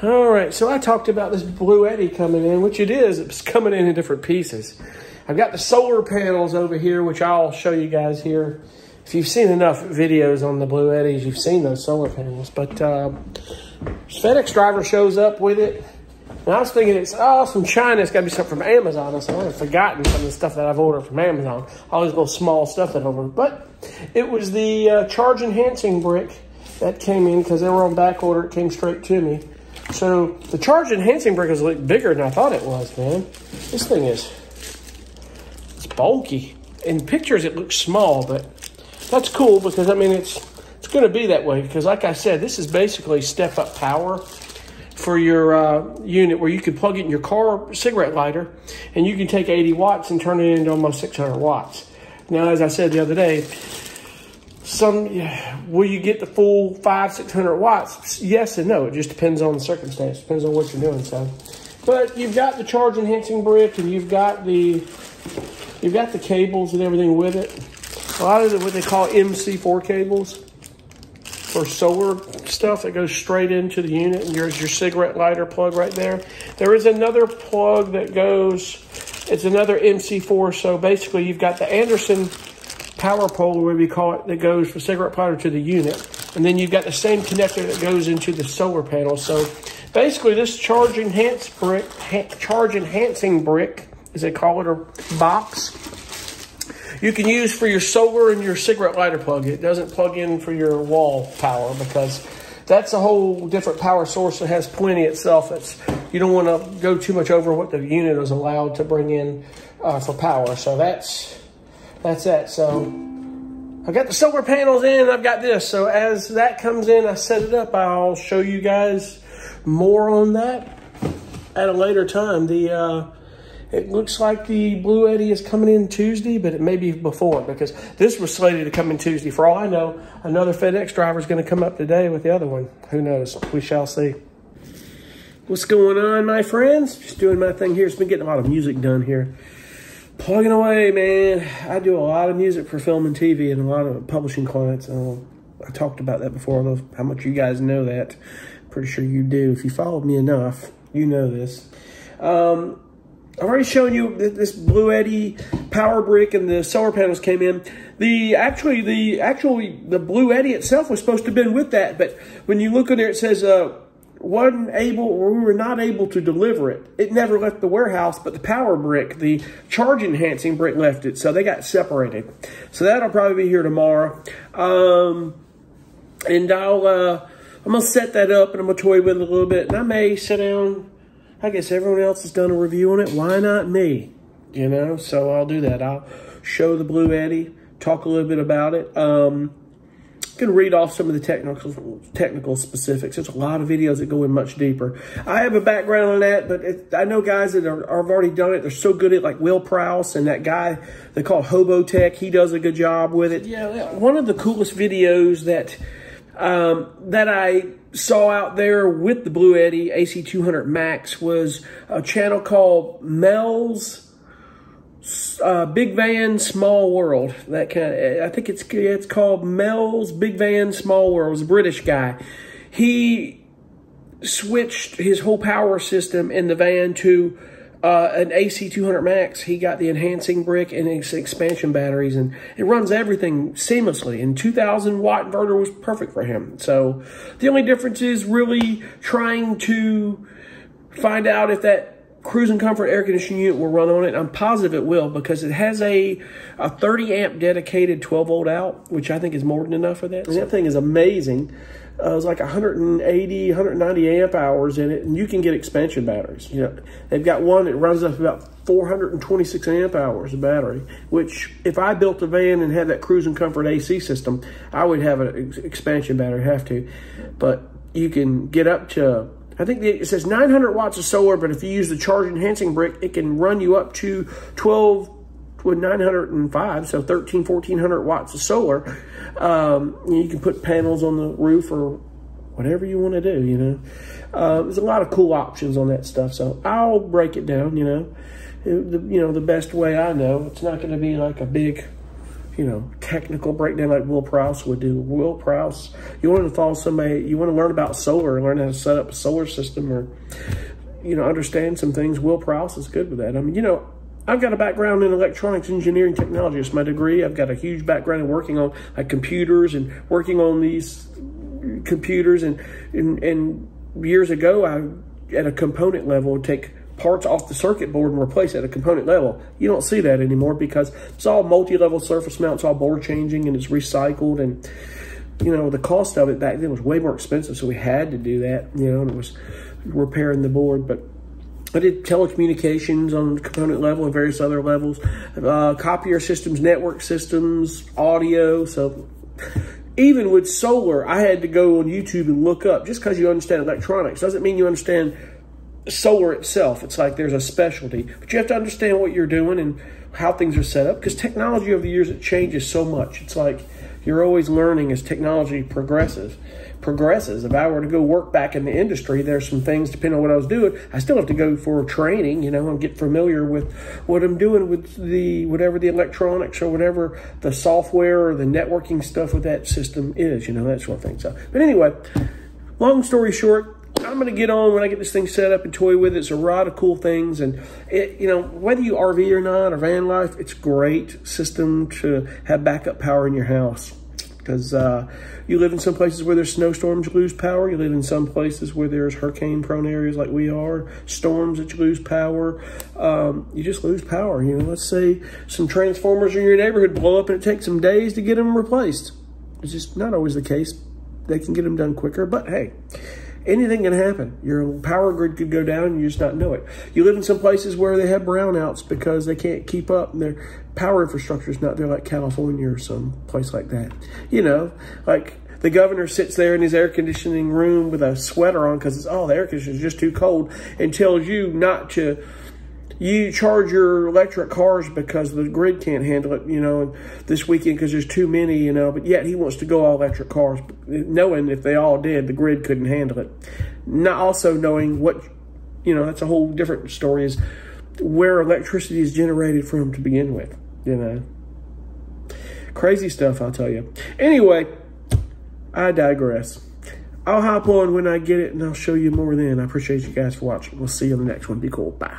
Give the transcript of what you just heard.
All right, so I talked about this Bluetti coming in, which it is. It's coming in different pieces. I've got the solar panels over here, which I'll show you guys here. If you've seen enough videos on the Bluettis, you've seen those solar panels. But FedEx driver shows up with it. And I was thinking it's, from China. It's got to be something from Amazon. So I've forgotten some of the stuff that I've ordered from Amazon. All these little small stuff that I've ordered. But it was the charge enhancing brick that came in because they were on back order. It came straight to me. So the charge enhancing brick is a little bigger than I thought it was, man. This thing is, it's bulky. In pictures, it looks small, but that's cool because, I mean, it's going to be that way because, like I said, this is basically step-up power for your unit where you can plug it in your car cigarette lighter and you can take 80 watts and turn it into almost 600 watts. Now, as I said the other day, will you get the full 500-600 watts? Yes and no. It just depends on the circumstance. Depends on what you're doing. So, but you've got the charge enhancing brick, and you've got the cables and everything with it. A lot of what they call MC4 cables for solar stuff that goes straight into the unit. And there's your cigarette lighter plug right there. There is another plug that goes. It's another MC4. So basically, you've got the Anderson power pole, or whatever you call it, that goes from cigarette lighter to the unit. And then you've got the same connector that goes into the solar panel. So basically this charge enhancing brick, as they call it, or box, you can use for your solar and your cigarette lighter plug. It doesn't plug in for your wall power because that's a whole different power source that has plenty itself. You don't want to go too much over what the unit is allowed to bring in for power. So that's that. So I've got the solar panels in, I've got this. So as that comes in, I set it up. I'll show you guys more on that at a later time. It looks like the Bluetti is coming in Tuesday, but it may be before because this was slated to come in Tuesday. For all I know, another FedEx driver is going to come up today with the other one. Who knows? We shall see. What's going on, my friends? Just doing my thing here. It's been getting a lot of music done here. Plugging away, man. I do a lot of music for film and TV and a lot of publishing clients. I talked about that before. I don't know how much you guys know that. Pretty sure you do. If you followed me enough, you know this. I've already shown you this Bluetti power brick and the solar panels came in. The Bluetti itself was supposed to have been with that, but when you look in there, it says we were not able to deliver it. It never left the warehouse, but the power brick, the charge enhancing brick, left it. So they got separated. So that'll probably be here tomorrow. And I'm gonna set that up and I'm gonna toy with it a little bit. And I may sit down. I guess everyone else has done a review on it. Why not me? You know, so I'll do that. I'll show the Bluetti, talk a little bit about it. I'm going to read off some of the technical specifics. There's a lot of videos that go in much deeper. I have a background on that, but I know guys that have already done it. They're so good at it, like Will Prowse and that guy they call Hobo Tech. He does a good job with it. Yeah, one of the coolest videos that I saw out there with the Bluetti AC200 Max was a channel called Mel's Big Van Small World. That kind of, I think it's called Mel's Big Van Small World. It was a British guy. He switched his whole power system in the van to an AC200 Max. He got the enhancing brick and expansion batteries, and it runs everything seamlessly. And 2,000 watt inverter was perfect for him. So the only difference is really trying to find out if that cruising comfort air conditioning unit will run on it. I'm positive it will because it has a 30 amp dedicated 12 volt out, which I think is more than enough for that. And that thing is amazing. It was like 180, 190 amp hours in it, and you can get expansion batteries. You know, they've got one that runs up about 426 amp hours of battery, which if I built a van and had that cruising comfort AC system, I would have an expansion battery, have to. But you can get up to, I think it says 900 watts of solar, but if you use the charge enhancing brick, it can run you up to 905, so 1,400 watts of solar. You can put panels on the roof or whatever you want to do, you know. There's a lot of cool options on that stuff, so I'll break it down, you know. The best way I know. It's not going to be like a big, you know, technical breakdown like Will Prowse would do. Will Prowse, you want to follow somebody, you want to learn about solar, learn how to set up a solar system, or, you know, understand some things. Will Prowse is good with that. I mean, you know, I've got a background in electronics engineering technology. It's my degree. I've got a huge background in working on like computers and working on these computers. And years ago, I, at a component level, would take parts off the circuit board and replace it at a component level. You don't see that anymore because it's all multi-level surface mount. It's all board changing and it's recycled. And, you know, the cost of it back then was way more expensive. So we had to do that, you know, and it was repairing the board. But I did telecommunications on the component level and various other levels, copier systems, network systems, audio. So even with solar, I had to go on YouTube and look up. Just because you understand electronics doesn't mean you understand solar itself. It's like there's a specialty, but you have to understand what you're doing and how things are set up, because technology over the years, it changes so much. It's like you're always learning as technology progresses. If I were to go work back in the industry, there's some things, depending on what I was doing, I still have to go for training, you know, and get familiar with what I'm doing with the, whatever the electronics or whatever the software or the networking stuff with that system is, you know, that sort of thing. So, but anyway, long story short, I'm going to get on when I get this thing set up and toy with it. It's a lot of cool things. And, it, you know, whether you RV or not, or van life, it's a great system to have backup power in your house. Because you live in some places where there's snowstorms, you lose power. You live in some places where there's hurricane-prone areas like we are, storms that you lose power. You just lose power. You know, let's say some transformers in your neighborhood blow up and it takes some days to get them replaced. It's just not always the case. They can get them done quicker, but hey, anything can happen. Your power grid could go down and you just not know it. You live in some places where they have brownouts because they can't keep up and their power infrastructure is not there, like California or some place like that. You know, like the governor sits there in his air conditioning room with a sweater on because it's, oh, the air conditioner is just too cold, and tells you not to, you charge your electric cars because the grid can't handle it, you know, this weekend because there's too many, you know, but yet he wants to go all electric cars, knowing if they all did, the grid couldn't handle it. Not also knowing what, you know, that's a whole different story, is where electricity is generated from to begin with, you know. Crazy stuff, I'll tell you. Anyway, I digress. I'll hop on when I get it and I'll show you more then. I appreciate you guys for watching. We'll see you on the next one. Be cool. Bye.